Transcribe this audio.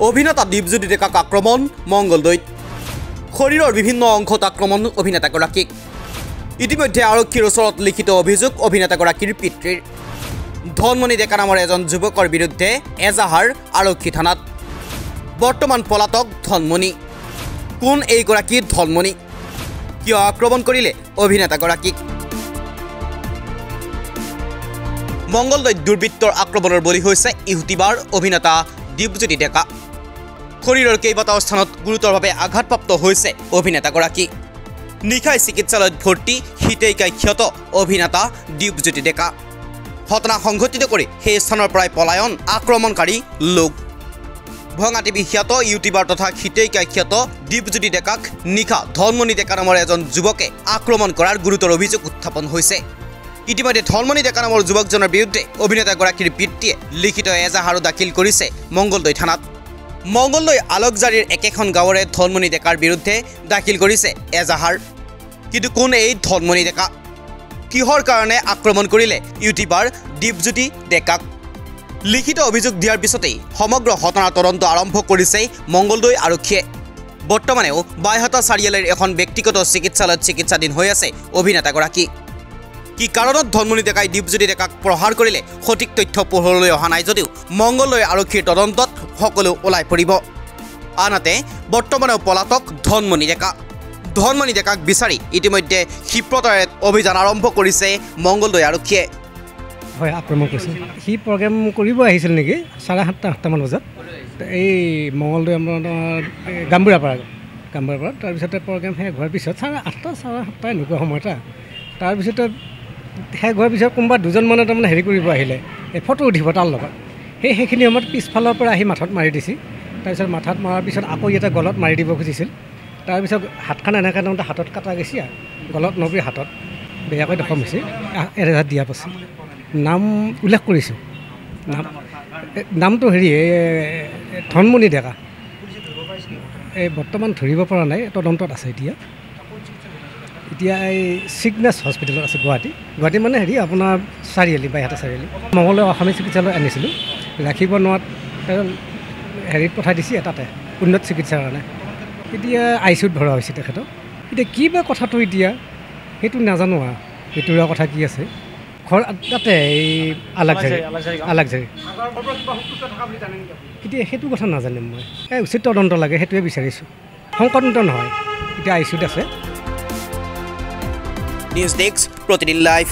অভিনেতা দীপজ্যোতি ডেকাক আক্ৰমণ মংগলদৈত শৰীৰৰ বিভিন্ন অংশত আক্ৰমণ অভিনেতাগৰাকীক ইতিমধ্যে আৰক্ষীৰ ওচৰত লিখিত অভিযোগ অভিনেতাগৰাকীৰ পিতৃৰ ধনমণি ডেকা নামৰ এজন যুৱকৰ বিৰুদ্ধে এজাহাৰ আৰক্ষী থানাত বৰ্তমান পলাতক ধনমণি কোন এইগৰাকী ধনমণি কিয় আক্ৰমণ কৰিলে অভিনেতাগৰাকীক মংগলদৈত দুৰ্বৃত্তৰ আক্ৰমণৰ বলি হৈছে ইহুতিবাৰ অভিনেতা দীপজ্যোতি ডেকা শৰীৰৰ কেইবাটাও স্থানত গুৰুতৰভাৱে আঘাতপ্ৰাপ্ত হৈছে অভিনেতাগৰাকী নিশাই চিকিৎসালয়ত ভৰ্তি হিতেইকাই ক্ষত অভিনেতা দীপজ্যোতি ডেকা ঘটনা সংঘটিত কৰি সেই স্থানৰ পৰাই পলায়ন আক্ৰমণকাৰী লোক ভঙা টিভি খ্যাত ইউটিউবাৰ তথা হিতেইকাই ক্ষত দীপজ্যোতি ডেকাক নিশা ধনমণি ডেকা নামৰ এজন যুৱকে আক্ৰমণ কৰাৰ গুৰুতৰ অভিযোগ উত্থাপন হৈছে ইতিমধ্যে ধনমণি ডেকা নামৰ যুৱকজনৰ বিৰুদ্ধে অভিনেতাগৰাকীৰ পিতৃয়ে লিখিত এজাহাৰো দাখিল কৰিছে মংগলদৈ থানাত মংগলদৈ আলোকজাৰীৰ একেখন গাঁৱৰে ধনমণি ডেকাৰ বিৰুদ্ধে দাখিল কৰিছে এজাহাৰ কিন্তু কোন এই ধনমণি ডেকা কিহৰ কাৰণে আক্ৰমণ কৰিলে ইউটিউবাৰ দীপজ্যোতি ডেকাক লিখিত অভিযোগ দিয়াৰ পিছতেই সমগ্ৰ ঘটনাৰ তদন্ত আৰম্ভ কৰিছে মংগলদৈ আৰক্ষীয়ে বৰ্তমানেও বাইহাটা চাৰিআলিৰ এখন ব্যক্তিগত চিকিৎসালয়ত চিকিৎসাধীন হৈ আছে অভিনেতাগৰাকী কি কাৰণত ধনমণি ডেকাই দীপজ্যোতি ডেকাক প্ৰহাৰ কৰিলে সঠিক তথ্য পোহৰলৈ অহা নাই যদিও মংগলদৈ আৰক্ষীৰ তদন্তত সকলো ওলাই পৰিব আনহাতে বৰ্তমানেও পলাতক ধনমণি ডেকাক বিচাৰি ইতিমধ্যে ক্ষিপ্ৰতাৰে অভিযান আৰম্ভ কৰিছে মংগলদৈ আৰক্ষীয়ে হয় আক্ৰমণ কৰিছে সি প্ৰগ্ৰেম কৰিব আহিছিল নেকি 7:30-8টামান বজাত এই মংগলদৈ গাম্বুৰাপাৰা তাৰপিছতে প্ৰগ্ৰেম শেষ হোৱাৰ পিছত 8:30-7:30 এনেকুৱা সময় তাৰপিছতে শেষ হোৱাৰ পিছত কোনোবা দুজন মানে তাৰমানে হেৰি কৰিব আহিলে এই ফটো উঠিব তাৰ লগত সেইখিনি সময়ত পিছফালৰ পৰা আহি মাথাত মাৰি দিছিল তাৰপিছত মাথাত মৰাৰ পিছত আকৌ এটা গলত মাৰি দিব খুজিছিল তাৰপিছত হাতখন এনেকৈ তাৰমানে হাতত কাটা গৈছে গলত নবৰি হাতত বেয়াকৈ জখম হৈছে এৰেজাত দিয়া পাছে নাম উল্লেখ কৰিছোঁ নামটো হেৰি ধনমণি ডেকা এই বৰ্তমান ধৰিব পৰা নাই তদন্তত আছে এতিয়া এই চিগনেছ হস্পিটেলত আছে গুৱাহাটী মানে হেৰি আপোনাৰ চাৰিআলি বাইহাটা চাৰিআলি মংগলদৈ অসমীয়া চিকিৎসালয় আনিছিলোঁ ৰাখিব নোৱাৰাত হেৰিত পঠাই দিছে তাতে উন্নত চিকিৎসাৰ কাৰণে এতিয়া ICUত ভৰা হৈছে তেখেতক এতিয়া কি বা কথাটো এতিয়া সেইটো নাজানো আৰু ভিতৰুৱা কথা কি আছে ঘৰ তাতে এই আলাকজাৰী এতিয়া সেইটো কথা নাজানিম মই উচিত তদন্ত লাগে সেইটোৱে বিচাৰিছোঁ সংকটমুক্ত নহয় এতিয়া ICUত আছে নিউজ ডেস্ক প্ৰতিদিন লাইভ